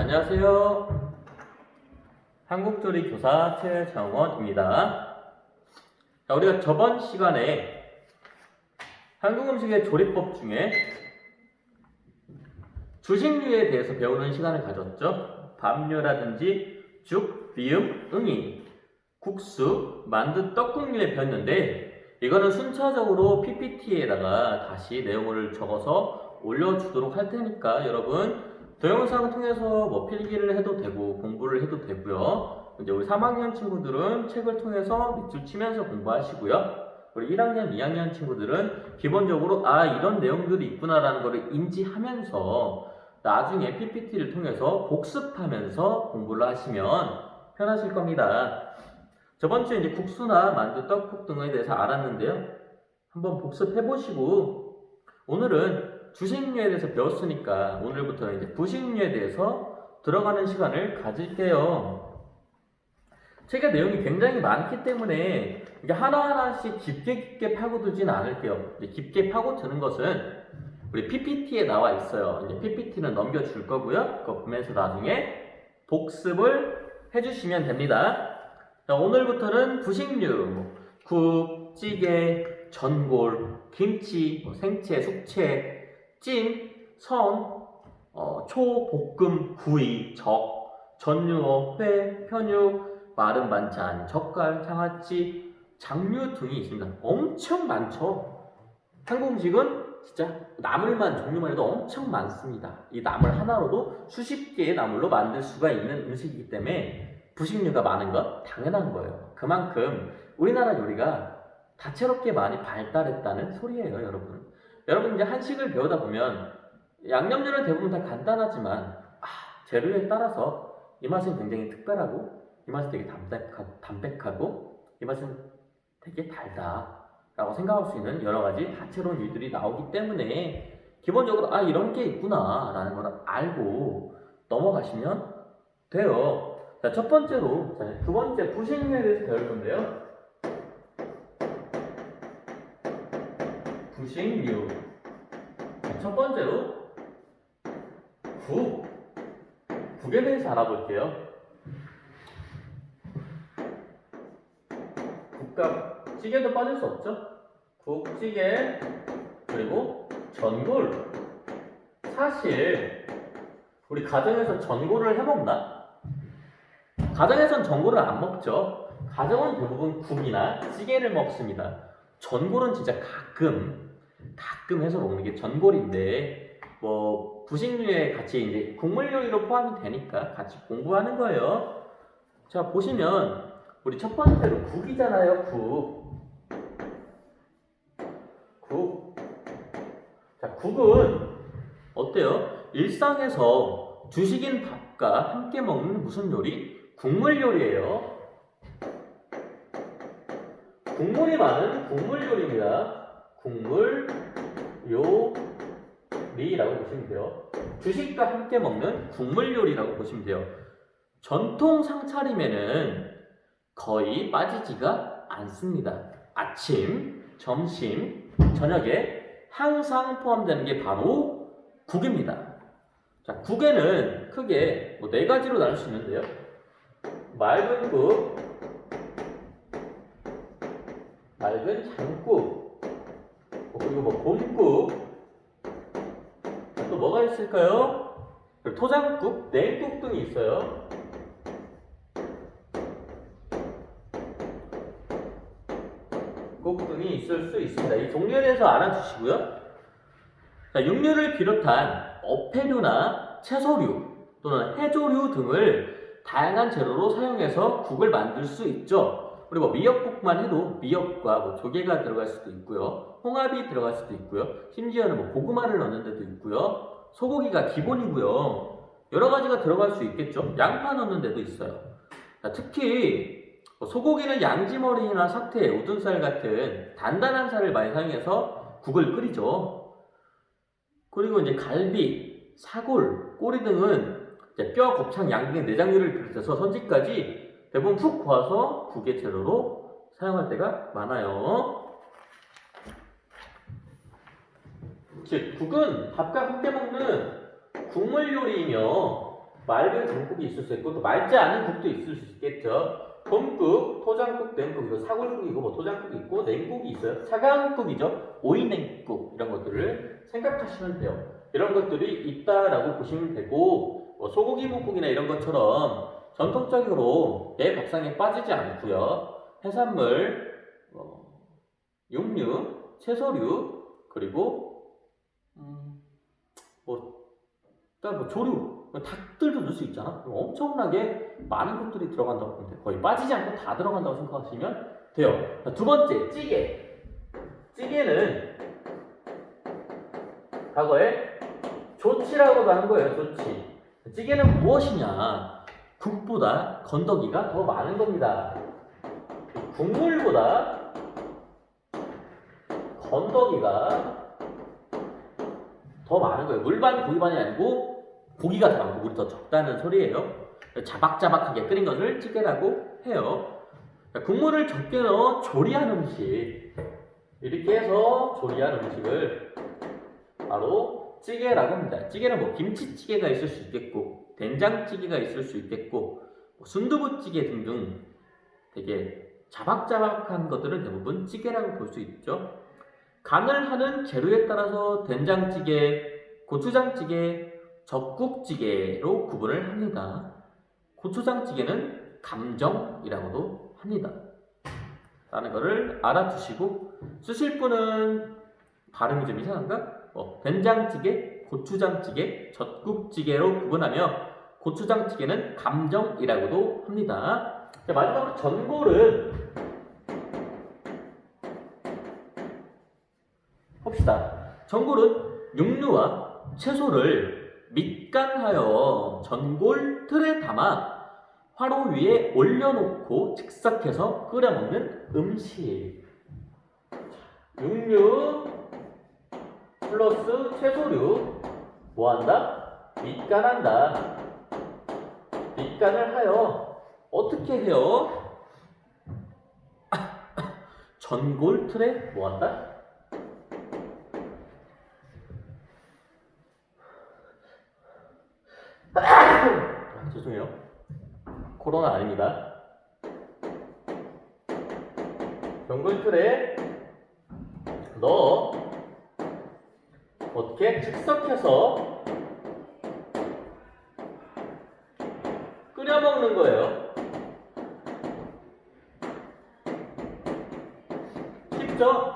안녕하세요. 한국조리교사 최정원입니다. 자, 우리가 저번 시간에 한국 음식의 조리법 중에 주식류에 대해서 배우는 시간을 가졌죠. 밥류라든지 죽, 비움, 응이, 국수, 만두, 떡국류에 배웠는데 이거는 순차적으로 PPT에다가 다시 내용을 적어서 올려주도록 할 테니까 여러분 동영상을 통해서 뭐 필기를 해도 되고 공부를 해도 되고요. 이제 우리 3학년 친구들은 책을 통해서 밑줄 치면서 공부하시고요. 우리 1학년, 2학년 친구들은 기본적으로 이런 내용들이 있구나라는 것을 인지하면서 나중에 PPT를 통해서 복습하면서 공부를 하시면 편하실 겁니다. 저번 주에 이제 국수나 만두, 떡국 등에 대해서 알았는데요. 한번 복습해보시고 오늘은 주식류에 대해서 배웠으니까 오늘부터는 이제 부식류에 대해서 들어가는 시간을 가질게요. 책의 내용이 굉장히 많기 때문에 이게 하나하나씩 깊게 파고들지는 않을게요. 이제 깊게 파고드는 것은 우리 PPT에 나와 있어요. 이제 PPT는 넘겨줄 거고요. 그거 보면서 나중에 복습을 해주시면 됩니다. 자, 오늘부터는 부식류, 국, 찌개, 전골, 김치, 생채, 숙채, 찜, 선, 초, 볶음, 구이, 적, 전유어, 회, 편육, 마른 반찬, 젓갈, 장아찌, 장류 등이 있습니다. 엄청 많죠. 한국 음식은 진짜 나물만 종류만 해도 엄청 많습니다. 이 나물 하나로도 수십 개의 나물로 만들 수가 있는 음식이기 때문에 부식류가 많은 건 당연한 거예요. 그만큼 우리나라 요리가 다채롭게 많이 발달했다는 소리예요, 여러분. 여러분 이제 한식을 배우다 보면 양념류는 대부분 다 간단하지만 재료에 따라서 이 맛은 굉장히 특별하고 이 맛은 되게 담백하고 이 맛은 되게 달다 라고 생각할 수 있는 여러 가지 다채로운 요리들이 나오기 때문에 기본적으로 이런 게 있구나 라는 걸 알고 넘어가시면 돼요. 자, 첫 번째로 두 번째 부식류에 대해서 배울 건데요. 부식류. 첫 번째로 국에 대해서 알아볼게요. 국과 찌개도 빠질 수 없죠. 국, 찌개, 그리고 전골. 사실 우리 가정에서 전골을 해먹나? 가정에선 전골을 안 먹죠. 가정은 대부분 국이나 찌개를 먹습니다. 전골은 진짜 가끔 해서 먹는 게 전골인데 뭐 부식류에 같이 이제 국물 요리로 포함이 되니까 같이 공부하는 거예요. 자, 보시면 우리 첫 번째로 국이잖아요. 국. 자, 국은 어때요? 일상에서 주식인 밥과 함께 먹는 무슨 요리? 국물 요리예요. 국물이 많은 국물 요리입니다. 국물 요리라고 보시면 돼요. 주식과 함께 먹는 국물 요리라고 보시면 돼요. 전통 상차림에는 거의 빠지지가 않습니다. 아침, 점심, 저녁에 항상 포함되는 게 바로 국입니다. 자, 국에는 크게 네 가지로 나눌 수 있는데요. 맑은 국, 맑은 장국, 그리고 곰국, 또 뭐가 있을까요? 토장국, 냉국 등이 있어요. 국 등이 있을 수 있습니다. 이 종류에 대해서 알아주시고요. 자, 육류를 비롯한 어패류나 채소류 또는 해조류 등을 다양한 재료로 사용해서 국을 만들 수 있죠. 그리고 미역국만 해도 미역과 조개가 들어갈 수도 있고요. 홍합이 들어갈 수도 있고요. 심지어는 고구마를 넣는 데도 있고요. 소고기가 기본이고요. 여러 가지가 들어갈 수 있겠죠. 양파 넣는 데도 있어요. 자, 특히 소고기는 양지머리나 사태, 우둔살 같은 단단한 살을 많이 사용해서 국을 끓이죠. 그리고 이제 갈비, 사골, 꼬리 등은 이제 뼈, 곱창, 양 등의 내장류를 비롯해서 선지까지 대부분 푹 고아서 국의 재료로 사용할 때가 많아요. 즉, 국은 밥과 함께 먹는 국물 요리이며 맑은 장국이 있을 수 있고 또 맑지 않은 국도 있을 수 있겠죠. 봄국, 토장국, 냉국, 이거 사골국이고 뭐 토장국이 있고 냉국이 있어요. 차가운국이죠. 오이냉국 이런 것들을 생각하시면 돼요. 이런 것들이 있다라고 보시면 되고 뭐 소고기 묵국이나 이런 것처럼 전통적으로 내 밥상에 빠지지 않고요. 해산물, 육류, 채소류 그리고 그러니까 뭐 조류, 닭들도 넣을 수 있잖아. 엄청나게 많은 것들이 들어간다고 보면 돼요. 거의 빠지지 않고 다 들어간다고 생각하시면 돼요. 두 번째, 찌개. 찌개는 과거에 조치라고 하는 거예요. 조치. 찌개는 무엇이냐? 국보다 건더기가 더 많은 겁니다. 국물보다 건더기가 더 많은 거예요. 물반 고기반이 아니고 고기가 더 많고 물이 더 적다는 소리예요. 자박자박하게 끓인 것을 찌개라고 해요. 국물을 적게 넣어 조리한 음식, 이렇게 해서 조리한 음식을 바로 찌개라고 합니다. 찌개는 뭐 김치찌개가 있을 수 있겠고 된장찌개가 있을 수 있겠고 뭐 순두부찌개 등등 되게 자박자박한 것들은 대부분 찌개라고 볼 수 있죠. 간을 하는 재료에 따라서 된장찌개, 고추장찌개, 젓국찌개로 구분을 합니다. 고추장찌개는 감정이라고도 합니다. 라는 것을 알아두시고 쓰실 분은 발음이 좀 이상한가? 된장찌개, 고추장찌개, 젓국찌개로 구분하며 고추장찌개는 감정이라고도 합니다. 자, 마지막으로 전골은 봅시다. 전골은 육류와 채소를 밑간하여 전골 틀에 담아 화로 위에 올려놓고 즉석해서 끓여 먹는 음식. 육류 플러스 채소류 뭐한다? 밑간한다. 밑간을 하여 어떻게 해요? 전골 틀에 뭐한다? 죄송해요. 코로나 아닙니다. 전골 틀에 넣어 어떻게 즉석해서 끓여 먹는 거예요. 쉽죠?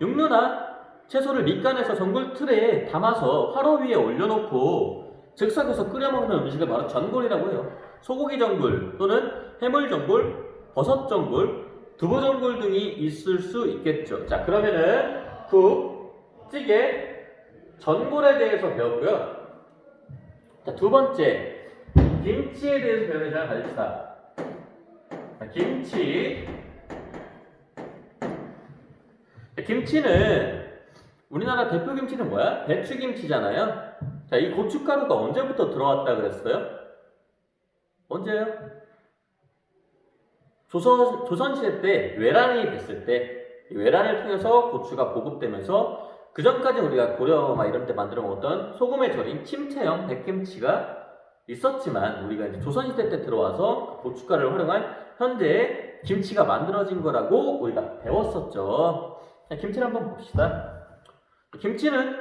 육류나 채소를 밑간해서 전골 틀에 담아서 화로 위에 올려놓고 즉석에서 끓여 먹는 음식을 바로 전골이라고 해요. 소고기 전골 또는 해물 전골, 버섯 전골, 두부 전골 등이 있을 수 있겠죠. 자, 그러면은 국, 찌개, 전골에 대해서 배웠고요. 자, 두 번째, 김치에 대해서 배우는 시간을 가집시다. 자, 김치는 우리나라 대표 김치는 뭐야? 배추김치잖아요. 자, 이 고춧가루가 언제부터 들어왔다 그랬어요? 언제요? 조선시대 때 외란이 됐을 때 외란을 통해서 고추가 보급되면서 그 전까지 우리가 고려 막 이런 때 만들어 먹었던 소금에 절인 침체형 백김치가 있었지만 우리가 이제 조선시대 때 들어와서 고춧가루를 활용한 현재 김치가 만들어진 거라고 우리가 배웠었죠. 자, 김치를 한번 봅시다. 김치는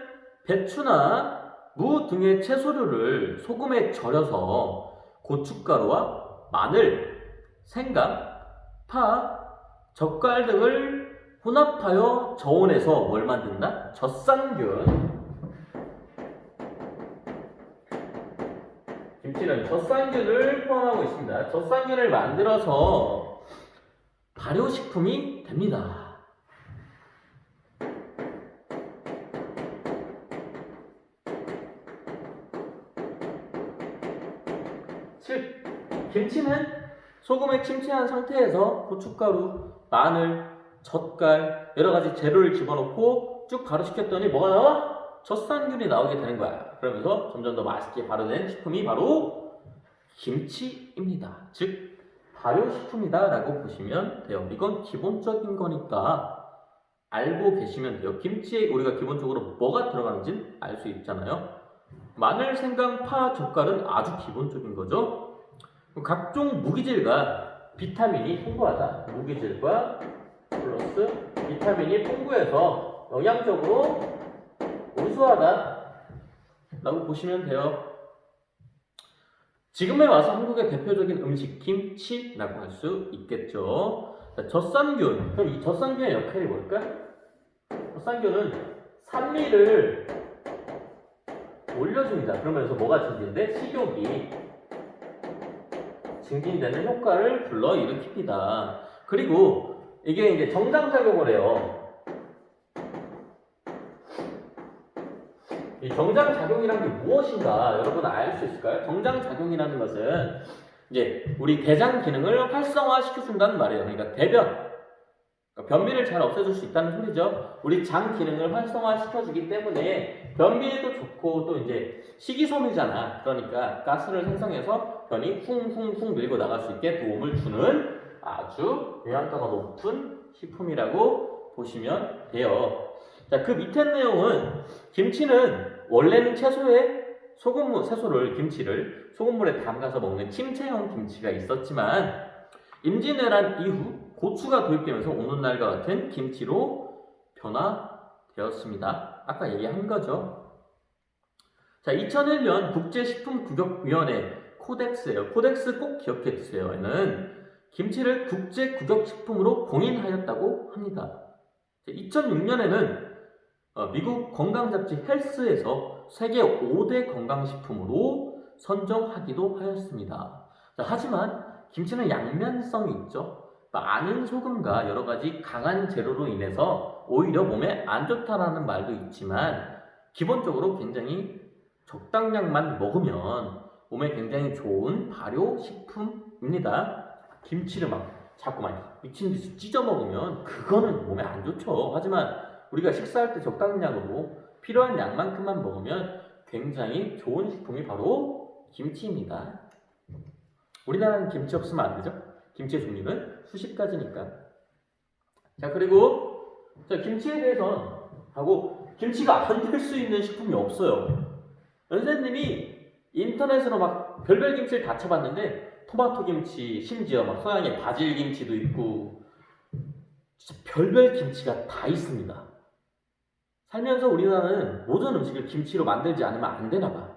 배추나 무 등의 채소류를 소금에 절여서 고춧가루와 마늘, 생강, 파, 젓갈 등을 혼합하여 저온에서 뭘 만든다? 젖산균. 김치는 젖산균을 포함하고 있습니다. 젖산균을 만들어서 발효식품이 됩니다. 즉, 김치는 소금에 침체한 상태에서 고춧가루, 마늘, 젓갈, 여러가지 재료를 집어넣고 쭉 발효시켰더니 뭐가 나와? 젖산균이 나오게 되는 거야. 그러면서 점점 더 맛있게 발효된 식품이 바로 김치입니다. 즉, 발효식품이다 라고 보시면 돼요. 이건 기본적인 거니까 알고 계시면 돼요. 김치에 우리가 기본적으로 뭐가 들어가는지 알 수 있잖아요. 마늘, 생강, 파, 젓갈은 아주 기본적인 거죠. 각종 무기질과 비타민이 풍부하다. 무기질과 플러스 비타민이 풍부해서 영양적으로 우수하다 라고 보시면 돼요. 지금에 와서 한국의 대표적인 음식 김치라고 할 수 있겠죠. 자, 젖산균. 그럼 이 젖산균의 역할이 뭘까? 젖산균은 산미를 올려줍니다. 그러면서 뭐가 증진돼? 식욕이 증진되는 효과를 불러일으킵니다. 그리고 이게 이제 정장작용을 해요. 이 정장작용이란 게 무엇인가 여러분 알 수 있을까요? 정장작용이라는 것은 이제 우리 대장 기능을 활성화시켜준다는 말이에요. 그러니까 대변, 그러니까 변비를 잘 없애줄 수 있다는 소리죠. 우리 장 기능을 활성화시켜주기 때문에 변비에도 좋고 또 이제 식이섬유잖아. 그러니까 가스를 생성해서 변이 쿵쿵쿵 밀고 나갈 수 있게 도움을 주는 아주 영양가가 높은 식품이라고 보시면 돼요. 자, 그 밑에 내용은 김치는 원래는 채소에 채소를 김치를 소금물에 담가서 먹는 침체형 김치가 있었지만 임진왜란 이후 고추가 도입되면서 오늘날과 같은 김치로 변화되었습니다. 아까 얘기한 거죠. 자, 2001년 국제식품구역위원회 코덱스예요. 코덱스 꼭 기억해 두세요. 얘는 김치를 국제구역식품으로 공인하였다고 합니다. 2006년에는 미국 건강잡지 헬스에서 세계 5대 건강식품으로 선정하기도 하였습니다. 자, 하지만 김치는 양면성이 있죠. 많은 소금과 여러 가지 강한 재료로 인해서 오히려 몸에 안 좋다라는 말도 있지만 기본적으로 굉장히 적당량만 먹으면 몸에 굉장히 좋은 발효식품입니다. 김치를 자꾸만 미친 듯이 찢어 먹으면 그거는 몸에 안 좋죠. 하지만 우리가 식사할 때 적당량으로 필요한 양만큼만 먹으면 굉장히 좋은 식품이 바로 김치입니다. 우리나라는 김치 없으면 안 되죠? 김치의 종류는 수십 가지니까. 자, 그리고 김치에 대해서는 하고 김치가 안 될 수 있는 식품이 없어요. 선생님이 인터넷으로 막 별별 김치를 다 쳐봤는데 토마토 김치, 심지어 막 서양의 바질 김치도 있고 진짜 별별 김치가 다 있습니다. 살면서 우리나라는 모든 음식을 김치로 만들지 않으면 안 되나 봐.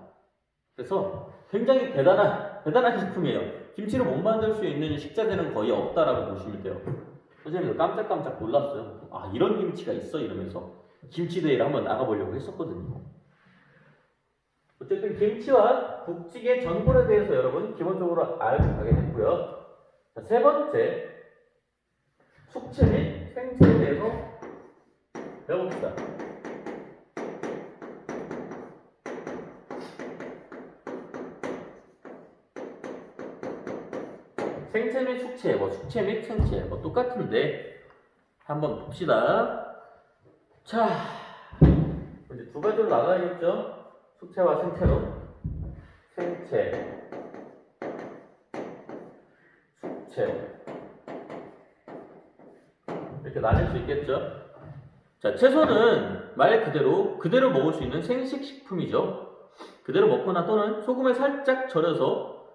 그래서 굉장히 대단한 식품이에요. 김치로 못 만들 수 있는 식자재는 거의 없다라고 보시면 돼요. 선생님도 깜짝깜짝 놀랐어요. 아, 이런 김치가 있어? 이러면서 김치대회를 한번 나가보려고 했었거든요. 어쨌든 김치와 국찌개, 전골에 대해서 여러분 기본적으로 알고 가게 됐고요. 자, 세 번째, 숙취 및 생채에 대해서 배워봅시다. 생채 및 숙채, 숙채 및 생채, 똑같은데 한번 봅시다. 자, 이제 두 가지로 나가야겠죠? 숙채와 생채로. 생채, 숙채. 이렇게 나눌 수 있겠죠? 자, 채소는 말 그대로 먹을 수 있는 생식식품이죠. 그대로 먹거나 또는 소금에 살짝 절여서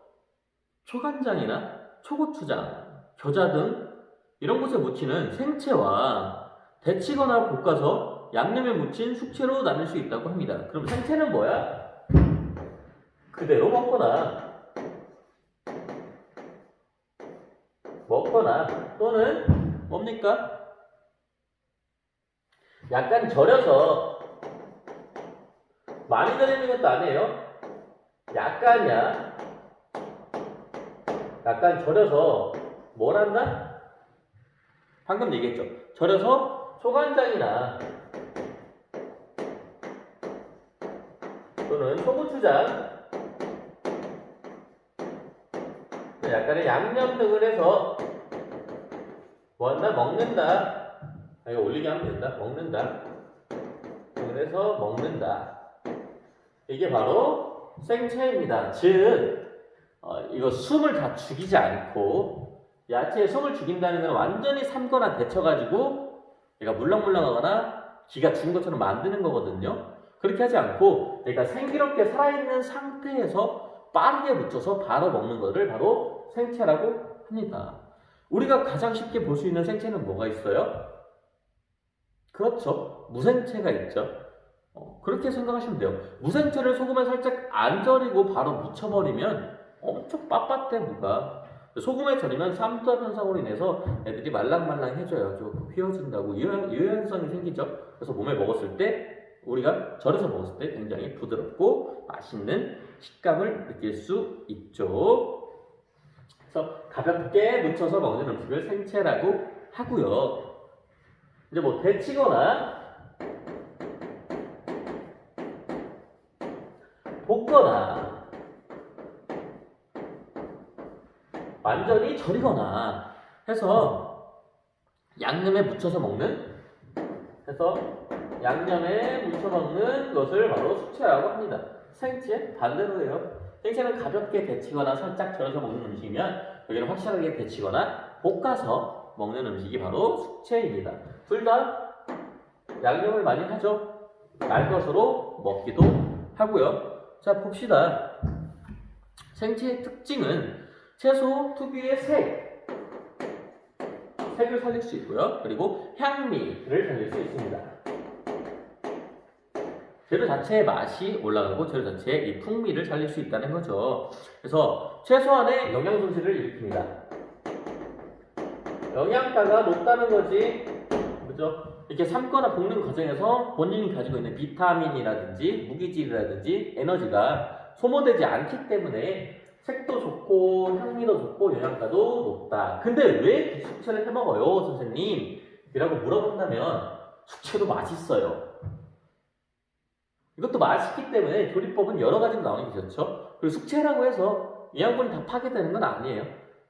초간장이나 초고추장, 겨자 등 이런 곳에 묻히는 생채와 데치거나 볶아서 양념에 묻힌 숙채로 나눌 수 있다고 합니다. 그럼 생채는 뭐야? 그대로 먹거나 또는 뭡니까? 약간 절여서 많이 절이는 것도 아니에요. 약간 절여서 뭘 한다? 방금 얘기했죠. 절여서 초간장이나 또는 초고추장, 약간의 양념 등을 해서 먹는다. 이거 올리게 하면 된다. 먹는다. 그래서 먹는다. 이게 바로 생채입니다. 즉 이거 숨을 다 죽이지 않고 야채에 숨을 죽인다는 건 완전히 삶거나 데쳐가지고 얘가 물렁물렁하거나 기가 죽은 것처럼 만드는 거거든요. 그렇게 하지 않고 그러니까 생기롭게 살아있는 상태에서 빠르게 묻혀서 바로 먹는 것을 바로 생채라고 합니다. 우리가 가장 쉽게 볼 수 있는 생채는 뭐가 있어요? 그렇죠. 무생채가 있죠. 그렇게 생각하시면 돼요. 무생채를 소금에 살짝 안 절이고 바로 묻혀버리면 엄청 빳빳해 무가. 소금에 절이면 삼투압 현상으로 인해서 애들이 말랑말랑해져요. 조금 휘어진다고 유연성이 생기죠. 그래서 몸에 먹었을 때 우리가 절여서 먹었을 때 굉장히 부드럽고 맛있는 식감을 느낄 수 있죠. 그래서 가볍게 묻혀서 먹는 음식을 생채라고 하고요. 이제 뭐 데치거나 볶거나 완전히 절이거나 해서 양념에 묻혀서 먹는 것을 바로 숙채라고 합니다. 생채 반대로예요. 생채는 가볍게 데치거나 살짝 절여서 먹는 음식이면 여기는 확실하게 데치거나 볶아서 먹는 음식이 바로 숙채입니다. 둘 다 양념을 많이 하죠. 날 것으로 먹기도 하고요. 자 봅시다. 생채의 특징은 채소 특유의 색을 살릴 수 있고요. 그리고 향미를 살릴 수 있습니다. 재료 자체의 맛이 올라가고 재료 자체의 이 풍미를 살릴 수 있다는 거죠. 그래서 최소한의 영양 손실을 일으킵니다. 영양가가 높다는 거지, 그죠? 이렇게 삶거나 볶는 과정에서 본인이 가지고 있는 비타민이라든지 무기질이라든지 에너지가 소모되지 않기 때문에 색도 좋고 향미도 좋고 영양가도 높다. 근데 왜 숙채를 해먹어요, 선생님? 이라고 물어본다면 숙채도 맛있어요. 이것도 맛있기 때문에 조리법은 여러 가지로 나오는 게 좋죠. 그리고 숙채라고 해서 영양분이 다 파괴되는 건 아니에요.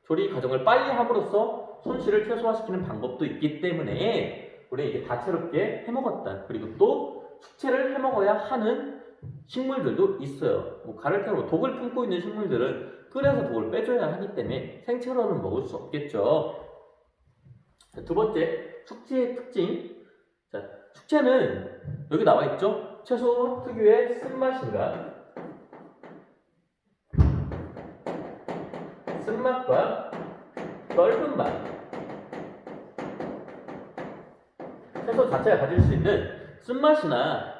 조리 과정을 빨리 함으로써 손실을 최소화시키는 방법도 있기 때문에 우리 이게 다채롭게 해먹었다. 그리고 또 숙채를 해먹어야 하는 식물들도 있어요. 뭐 가를테로 독을 품고 있는 식물들은 끓여서 독을 빼줘야 하기 때문에 생채로는 먹을 수 없겠죠. 자, 두 번째, 숙제의 특징. 자, 숙제는 여기 나와 있죠. 채소 특유의 쓴맛인가? 쓴맛과 떫은 맛. 채소 자체가 가질 수 있는 쓴맛이나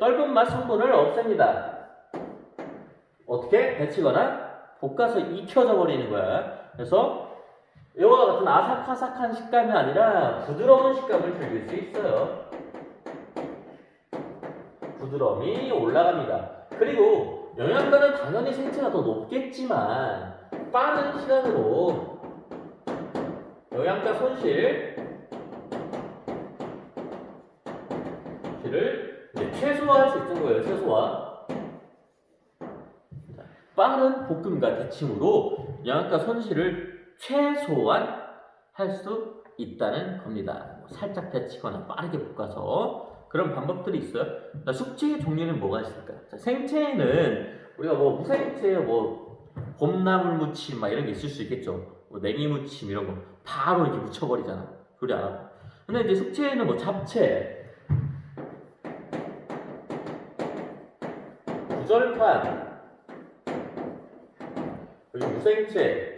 떫은 맛 성분을 없앱니다. 어떻게? 데치거나 볶아서 익혀져 버리는 거야. 그래서 이와 같은 아삭아삭한 식감이 아니라 부드러운 식감을 즐길 수 있어요. 부드러움이 올라갑니다. 그리고 영양가는 당연히 생채가 더 높겠지만 빠른 시간으로 영양가 손실을 최소화할 수 있는 거예요. 최소화. 빠른 볶음과 데침으로 영양가 손실을 최소화할 수 있다는 겁니다. 살짝 데치거나 빠르게 볶아서 그런 방법들이 있어요. 숙채의 종류는 뭐가 있을까요? 생채에는 우리가 뭐 무생채, 뭐 봄나물 무침 막 이런 게 있을 수 있겠죠. 뭐 냉이 무침 이런 거 바로 이렇게 묻혀버리잖아. 조리 안 하고. 근데 이제 숙채에는 뭐 잡채, 구절판, 그리고 무생채,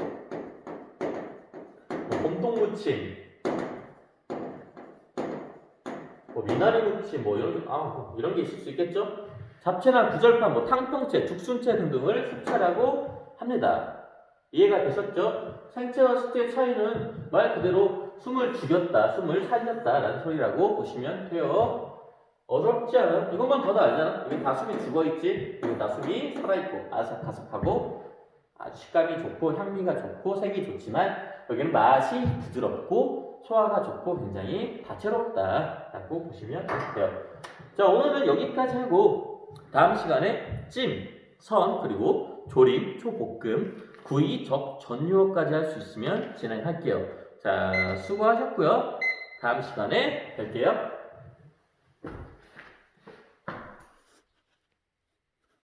뭐 봄동무침, 뭐 미나리 무침, 뭐 이런 게 있을 수 있겠죠? 잡채나 구절판, 뭐 탕평채, 죽순채 등등을 숙채라고 합니다. 이해가 되셨죠? 생채와 숙채의 차이는 말 그대로 숨을 죽였다, 숨을 살렸다라는 소리라고 보시면 돼요. 어렵지 않아요? 이것만 봐도 알잖아. 여기 다 숨이 죽어있지? 여기 다 숨이 살아있고 아삭아삭하고 식감이 좋고 향미가 좋고 색이 좋지만 여기는 맛이 부드럽고 소화가 좋고 굉장히 다채롭다라고 보시면 돼요. 자, 오늘은 여기까지 하고 다음 시간에 찜, 선, 그리고 조림, 초볶음, 구이, 적, 전유어까지 할 수 있으면 진행할게요. 자, 수고하셨고요. 다음 시간에 뵐게요.